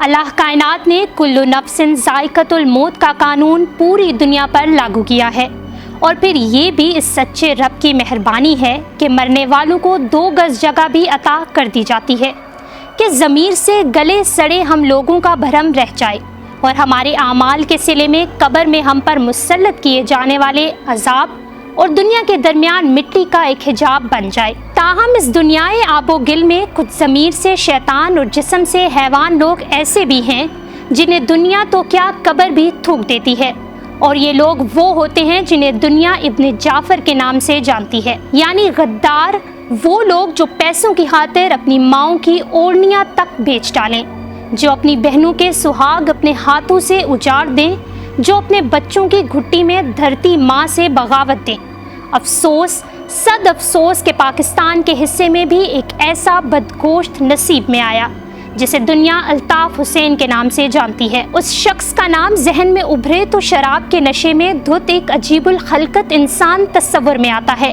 اللہ کائنات نے کلو نفسن ذائقۃ الموت کا قانون پوری دنیا پر لاگو کیا ہے، اور پھر یہ بھی اس سچے رب کی مہربانی ہے کہ مرنے والوں کو 2 گز جگہ بھی عطا کر دی جاتی ہے کہ ضمیر سے گلے سڑے ہم لوگوں کا بھرم رہ جائے اور ہمارے اعمال کے صلے میں قبر میں ہم پر مسلط کیے جانے والے عذاب اور دنیا کے درمیان مٹی کا ایک حجاب بن جائے۔ تاہم اس دنیائے آب و گل میں کچھ ضمیر سے شیطان اور جسم سے حیوان لوگ ایسے بھی ہیں جنہیں دنیا تو کیا قبر بھی تھوک دیتی ہے، اور یہ لوگ وہ ہوتے ہیں جنہیں دنیا ابن جعفر کے نام سے جانتی ہے، یعنی غدار، وہ لوگ جو پیسوں کی خاطر اپنی ماؤں کی اوڑھنیاں تک بیچ ڈالیں، جو اپنی بہنوں کے سہاگ اپنے ہاتھوں سے اجاڑ دیں، جو اپنے بچوں کی گھٹی میں دھرتی ماں سے بغاوت دیں۔ افسوس، صد افسوس کہ پاکستان کے حصے میں بھی ایک ایسا بدگوشت نصیب میں آیا جسے دنیا الطاف حسین کے نام سے جانتی ہے۔ اس شخص کا نام ذہن میں ابھرے تو شراب کے نشے میں دھت ایک عجیب الخلقت انسان تصور میں آتا ہے،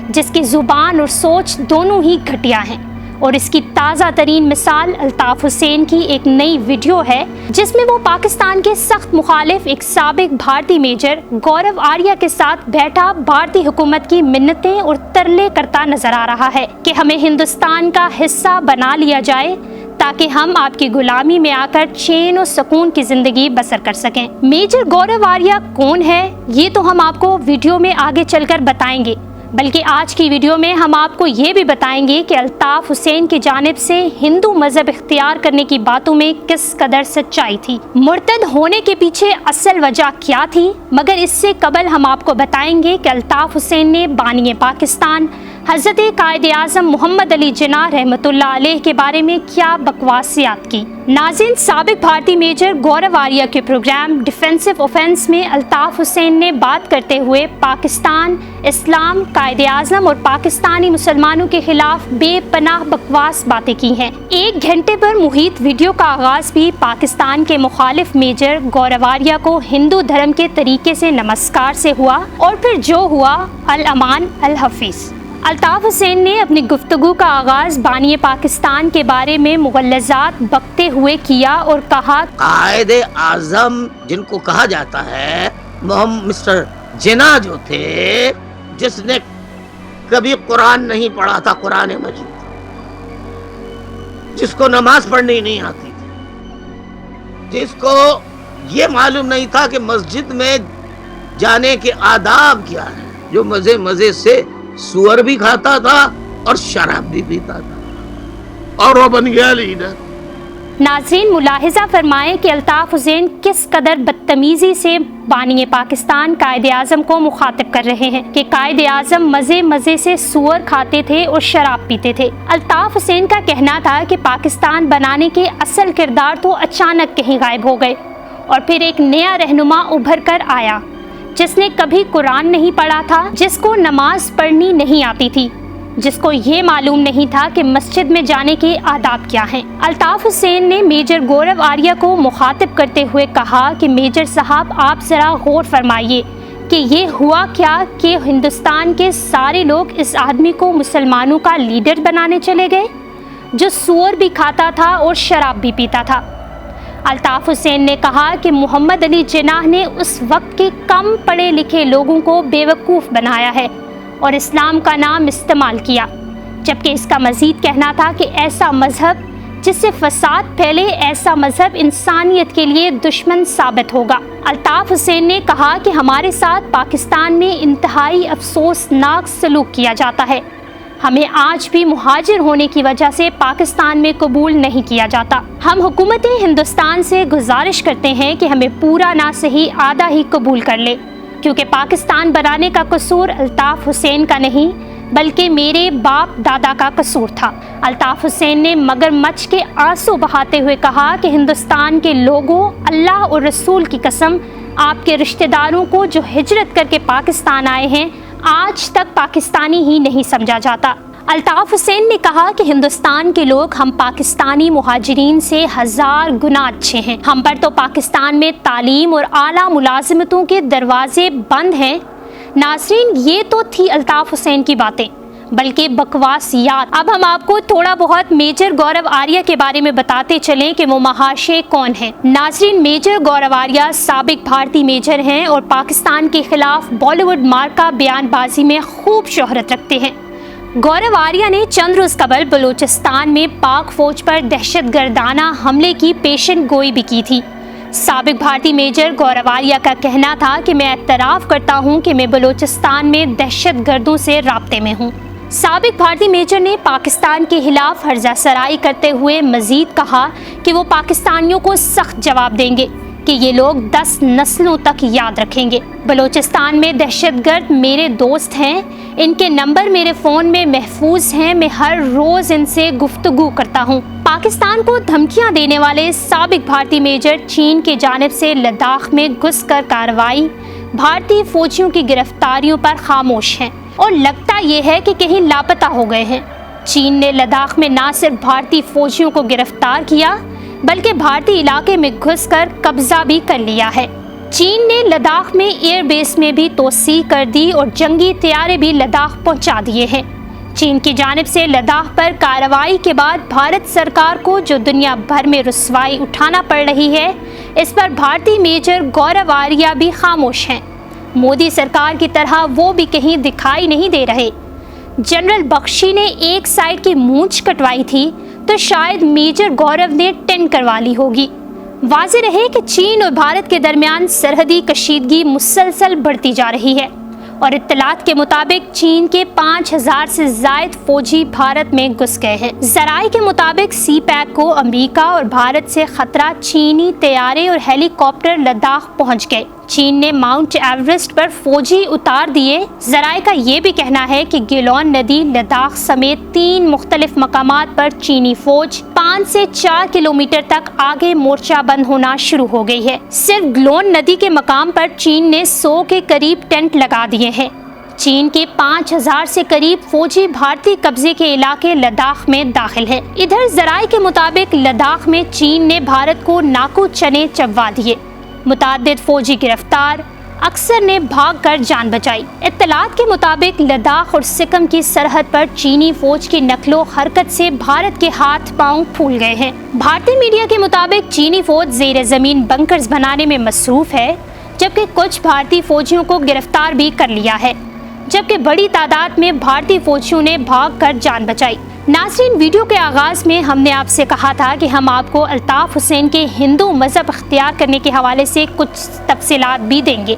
جس کی زبان اور سوچ دونوں ہی گھٹیا ہیں، اور اس کی تازہ ترین مثال الطاف حسین کی ایک نئی ویڈیو ہے جس میں وہ پاکستان کے سخت مخالف ایک سابق بھارتی میجر گورو آریہ کے ساتھ بیٹھا بھارتی حکومت کی منتیں اور ترلے کرتا نظر آ رہا ہے کہ ہمیں ہندوستان کا حصہ بنا لیا جائے تاکہ ہم آپ کی غلامی میں آ کر چین و سکون کی زندگی بسر کر سکیں۔ میجر گورو آریہ کون ہے یہ تو ہم آپ کو ویڈیو میں آگے چل کر بتائیں گے، بلکہ آج کی ویڈیو میں ہم آپ کو یہ بھی بتائیں گے کہ الطاف حسین کی جانب سے ہندو مذہب اختیار کرنے کی باتوں میں کس قدر سچائی تھی، مرتد ہونے کے پیچھے اصل وجہ کیا تھی۔ مگر اس سے قبل ہم آپ کو بتائیں گے کہ الطاف حسین نے بانی پاکستان حضرت قائد اعظم محمد علی جناح رحمۃ اللہ علیہ کے بارے میں کیا بکواسیات کی۔ ناظرین، سابق بھارتی میجر گورو آریہ کے پروگرام ڈیفینسو آفینس میں الطاف حسین نے بات کرتے ہوئے پاکستان، اسلام، قائد اعظم اور پاکستانی مسلمانوں کے خلاف بے پناہ بکواس باتیں کی ہیں۔ 1 گھنٹے پر محیط ویڈیو کا آغاز بھی پاکستان کے مخالف میجر گورو آریہ کو ہندو دھرم کے طریقے سے نمسکار سے ہوا، اور پھر جو ہوا الامان الحفیظ۔ الطاف حسین نے اپنی گفتگو کا آغاز بانی پاکستان کے بارے میں مغلظات بکتے ہوئے کیا اور کہا، قائد اعظم جن کو کہا جاتا ہے، مسٹر جناح جو تھے، جس نے کبھی قرآن نہیں پڑھا تھا، قرآن مجید، جس کو نماز پڑھنی نہیں آتی تھی، جس کو یہ معلوم نہیں تھا کہ مسجد میں جانے کے آداب کیا ہے، جو مزے مزے سے سور بھی کھاتا تھا اور شراب بھی پیتا تھا، اور وہ بن گیا لیڈر۔ ناظرین، ملاحظہ فرمائیں کہ الطاف حسین کس قدر بدتمیزی سے بانی پاکستان قائد اعظم کو مخاطب کر رہے ہیں کہ قائد اعظم مزے مزے سے سور کھاتے تھے اور شراب پیتے تھے۔ الطاف حسین کا کہنا تھا کہ پاکستان بنانے کے اصل کردار تو اچانک کہیں غائب ہو گئے، اور پھر ایک نیا رہنما ابھر کر آیا جس نے کبھی قرآن نہیں پڑھا تھا، جس کو نماز پڑھنی نہیں آتی تھی، جس کو یہ معلوم نہیں تھا کہ مسجد میں جانے کے آداب کیا ہیں۔ الطاف حسین نے میجر گورو آریہ کو مخاطب کرتے ہوئے کہا کہ میجر صاحب، آپ ذرا غور فرمائیے کہ یہ ہوا کیا کہ ہندوستان کے سارے لوگ اس آدمی کو مسلمانوں کا لیڈر بنانے چلے گئے جو سور بھی کھاتا تھا اور شراب بھی پیتا تھا۔ الطاف حسین نے کہا کہ محمد علی جناح نے اس وقت کے کم پڑھے لکھے لوگوں کو بیوقوف بنایا ہے اور اسلام کا نام استعمال کیا، جبکہ اس کا مزید کہنا تھا کہ ایسا مذہب جس سے فساد پھیلے، ایسا مذہب انسانیت کے لیے دشمن ثابت ہوگا۔ الطاف حسین نے کہا کہ ہمارے ساتھ پاکستان میں انتہائی افسوسناک سلوک کیا جاتا ہے، ہمیں آج بھی مہاجر ہونے کی وجہ سے پاکستان میں قبول نہیں کیا جاتا۔ ہم حکومت ہندوستان سے گزارش کرتے ہیں کہ ہمیں پورا نہ صحیح آدھا ہی قبول کر لے، کیونکہ پاکستان بنانے کا قصور الطاف حسین کا نہیں بلکہ میرے باپ دادا کا قصور تھا۔ الطاف حسین نے مگر مچھ کے آنسو بہاتے ہوئے کہا کہ ہندوستان کے لوگوں، اللہ اور رسول کی قسم، آپ کے رشتہ داروں کو جو ہجرت کر کے پاکستان آئے ہیں آج تک پاکستانی ہی نہیں سمجھا جاتا۔ الطاف حسین نے کہا کہ ہندوستان کے لوگ ہم پاکستانی مہاجرین سے 1000 گنا اچھے ہیں، ہم پر تو پاکستان میں تعلیم اور اعلیٰ ملازمتوں کے دروازے بند ہیں۔ ناظرین، یہ تو تھی الطاف حسین کی باتیں، बल्कि बकवासियात। अब हम आपको थोड़ा बहुत मेजर गौरव आर्या के बारे में बताते चलें कि वो महाशय कौन है। नाज़रीन, मेजर गौरव आर्या साबिक भारतीय मेजर हैं और पाकिस्तान के खिलाफ बॉलीवुड मार्का बयानबाजी में खूब शोहरत रखते हैं। गौरव आर्या ने चंद रोज कबल बलूचिस्तान में पाक फौज पर दहशतगर्दाना हमले की पेशन गोई भी की थी। साबिक भारतीय मेजर गौरव आर्या का कहना था कि मैं एतराफ़ करता हूं कि मैं बलूचिस्तान में दहशतगर्दों से राब्ते में हूं। साबिक भारतीय मेजर ने पाकिस्तान के खिलाफ हर्जा सराई करते हुए मजीद कहा कि वो पाकिस्तानियों को सख्त जवाब देंगे कि ये लोग 10 नस्लों तक याद रखेंगे। बलूचिस्तान में दहशतगर्द मेरे दोस्त हैं, इनके नंबर मेरे फ़ोन में महफूज हैं, मैं हर रोज़ इनसे गुफ्तगू करता हूँ। पाकिस्तान को धमकियां देने वाले साबिक भारतीय मेजर चीन की जानिब से लद्दाख में घुसकर कार्रवाई, भारतीय फौजियों की गिरफ्तारियों पर खामोश हैं और लगता ये है कि कहीं लापता हो गए हैं। चीन ने लद्दाख में न सिर्फ भारतीय फौजियों को गिरफ्तार किया बल्कि भारतीय इलाके में घुसकर कब्जा भी कर लिया है। चीन ने लद्दाख में एयरबेस में भी तोसी कर दी और जंगी तैयारे भी लद्दाख पहुंचा दिए हैं। चीन की जानिब से लद्दाख पर कार्रवाई के बाद भारत सरकार को जो दुनिया भर में रुसवाई उठाना पड़ रही है, इस पर भारतीय मेजर गौरव आर्या भी खामोश हैं। मोदी सरकार की तरह वो भी कहीं दिखाई नहीं दे रहे। जनरल बख्शी ने एक साइड की मूंछ कटवाई थी तो शायद मेजर गौरव ने 10 करवा ली होगी। वाज़ेह रहे कि चीन और भारत के दरमियान सरहदी कशीदगी मुसलसल बढ़ती जा रही है और इत्तलात के मुताबिक चीन के 5000 से ज़ायद फौजी भारत में घुस गए हैं। ज़राए के मुताबिक सी पैक को अमेरिका और भारत से खतरा चीनी तैयारे और हेलीकॉप्टर लद्दाख पहुंच गए। चीन ने माउंट एवरेस्ट पर फौजी उतार दिए। ज़राए का ये भी कहना है कि गिलोन नदी, लद्दाख समेत 3 मुख्तलिफ मकामात पर चीनी फौज 5 से 4 किलोमीटर तक आगे मोर्चा बंद होना शुरू हो गई है। सिर्फ गिलोन नदी के मकाम पर चीन ने 100 के करीब टेंट लगा दिए हैं। चीन के 5000 से करीब फौजी भारतीय कब्जे के इलाके लद्दाख में दाखिल है। इधर ज़राए के मुताबिक लद्दाख में चीन ने भारत को नाकू चने चबवा दिए। मुताद्दिद फौजी गिरफ्तार, अक्सर ने भाग कर जान बचाई। इत्तलात के मुताबिक लद्दाख और सिक्किम की सरहद पर चीनी फौज की नकलो हरकत से भारत के हाथ पांव फूल गए हैं। भारतीय मीडिया के मुताबिक चीनी फौज ज़ेर ज़मीन बंकर्स बनाने में मसरूफ है, जबकि कुछ भारतीय फौजियों को गिरफ्तार भी कर लिया है, जबकि बड़ी तादाद में भारतीय फौजियों ने भाग कर जान बचाई। नाज़रीन, वीडियो के आगाज़ में हमने आपसे कहा था कि हम आपको अल्ताफ़ हुसैन के हिंदू मज़हब इख्तियार करने के हवाले से कुछ तफसीलात भी देंगे।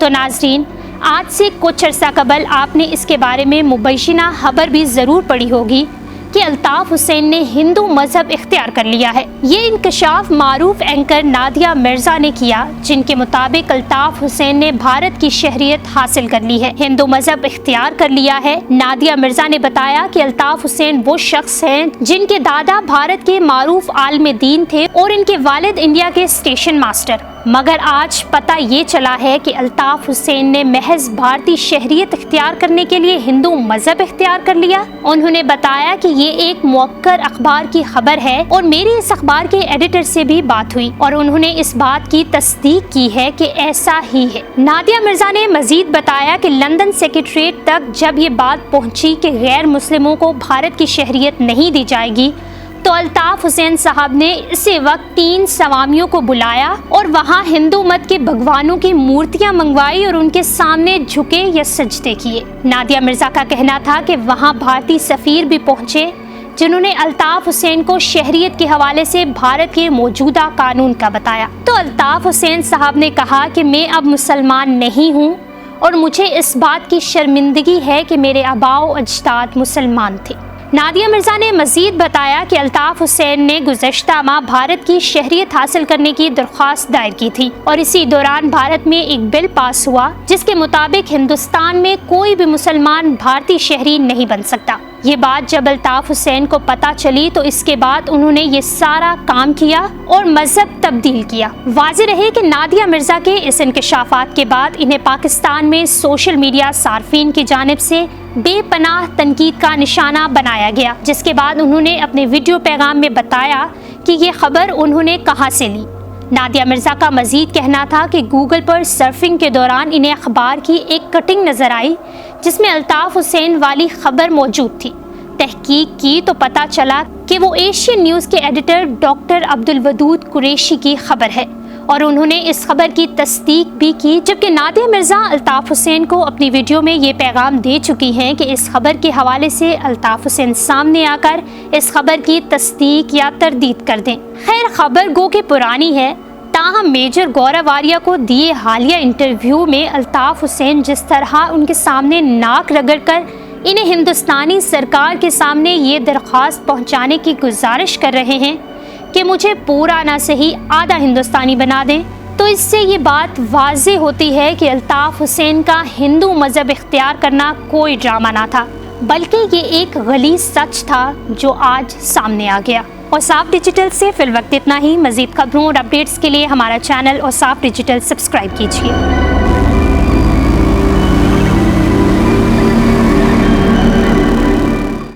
तो नाज़रीन, आज से कुछ अर्सा कबल आपने इसके बारे में मुबैशिना खबर भी ज़रूर पढ़ी होगी कि अल्ताफ़ हुसैन ने हिंदू मज़हब इख्तियार कर लिया है। ये इंकशाफ मारूफ एंकर नादिया मिर्ज़ा ने किया, जिनके मुताबिक अल्ताफ़ हुसैन ने भारत की शहरियत हासिल कर ली है, हिंदू मज़हब इख्तियार कर लिया है। नादिया मिर्ज़ा ने बताया कि अल्ताफ़ हुसैन वो शख्स हैं जिनके दादा भारत के मारूफ आलिम दीन थे और इनके वालिद इंडिया के स्टेशन मास्टर, मगर आज पता ये चला है कि अल्ताफ़ हुसैन ने महज भारतीय शहरियत इख्तियार करने के लिए हिंदू मज़हब इख्तियार कर लिया। उन्होंने बताया कि ये एक मुअक्कर अखबार की खबर है और मेरी इस अखबार के एडिटर से भी बात हुई और उन्होंने इस बात की तस्दीक की है कि ऐसा ही है। नादिया मिर्ज़ा ने मजीद बताया कि लंदन सेक्रेटेरिएट तक जब ये बात पहुंची कि गैर मुस्लिमों को भारत की शहरियत नहीं दी जाएगी, तो अल्ताफ़ हुसैन साहब ने इसी वक्त 3 सवामियों को बुलाया और वहाँ हिंदू मत के भगवानों की मूर्तियाँ मंगवाई और उनके सामने झुके या सजदे किए। नादिया मिर्ज़ा का कहना था कि वहाँ भारतीय सफ़ीर भी पहुँचे, जिन्होंने अल्ताफ़ हुसैन को शहरियत के हवाले से भारत के मौजूदा कानून का बताया। तो अल्ताफ़ हुसैन साहब ने कहा कि मैं अब मुसलमान नहीं हूँ और मुझे इस बात की शर्मिंदगी है कि मेरे आबाओ अजदाद मुसलमान थे। नादिया मिर्ज़ा ने मज़ीद बताया कि अल्ताफ़ हुसैन ने गुज़श्ता माह भारत की शहरियत हासिल करने की दरख्वास्त दायर की थी और इसी दौरान भारत में एक बिल पास हुआ जिसके मुताबिक हिंदुस्तान में कोई भी मुसलमान भारतीय शहरी नहीं बन सकता। ये बात जब अल्ताफ़ हुसैन को पता चली तो इसके बाद उन्होंने ये सारा काम किया और मज़हब तब्दील किया। वाज़ेह रहे कि नादिया मिर्ज़ा के इस इंकशाफात के बाद इन्हें पाकिस्तान में सोशल मीडिया सार्फिन की जानिब से बेपनाह तनकीद का निशाना बनाया गया, जिसके बाद उन्होंने अपने वीडियो पैगाम में बताया कि ये खबर उन्होंने कहाँ से ली। नादिया मिर्ज़ा का मज़ीद कहना था कि गूगल पर सर्फिंग के दौरान इन्हें अखबार की एक कटिंग नज़र आई जिसमें अल्ताफ हुसैन वाली खबर मौजूद थी। तहकीक की तो पता चला कि वो एशियन न्यूज़ के एडिटर डॉक्टर अब्दुल वदूद कुरैशी की खबर है और उन्होंने इस खबर की तस्दीक भी की, जबकि नादिया मिर्ज़ा अल्ताफ हुसैन को अपनी वीडियो में ये पैगाम दे चुकी हैं कि इस खबर के हवाले से अल्ताफ हुसैन सामने आकर इस खबर की तस्दीक या तरदीद कर दें। खैर, खबर गो के पुरानी है, ताहम मेजर गौरव आर्या को दिए हालिया इंटरव्यू में अल्ताफ हुसैन जिस तरह उनके सामने नाक रगड़कर इन्हें हिंदुस्तानी सरकार के सामने ये दरख्वास्त पहुंचाने की गुजारिश कर रहे हैं कि मुझे पूरा ना सही आधा हिंदुस्तानी बना दें, तो इससे ये बात वाज़ेह होती है कि अल्ताफ हुसैन का हिंदू मज़हब इख्तियार करना कोई ड्रामा ना था, बल्कि ये एक गलीज़ सच था जो आज सामने आ गया। और साफ डिजिटल से फिल वक्त इतना ही। मज़ीद खबरों और अपडेट्स के लिए हमारा चैनल और साफ डिजिटल सब्सक्राइब कीजिए।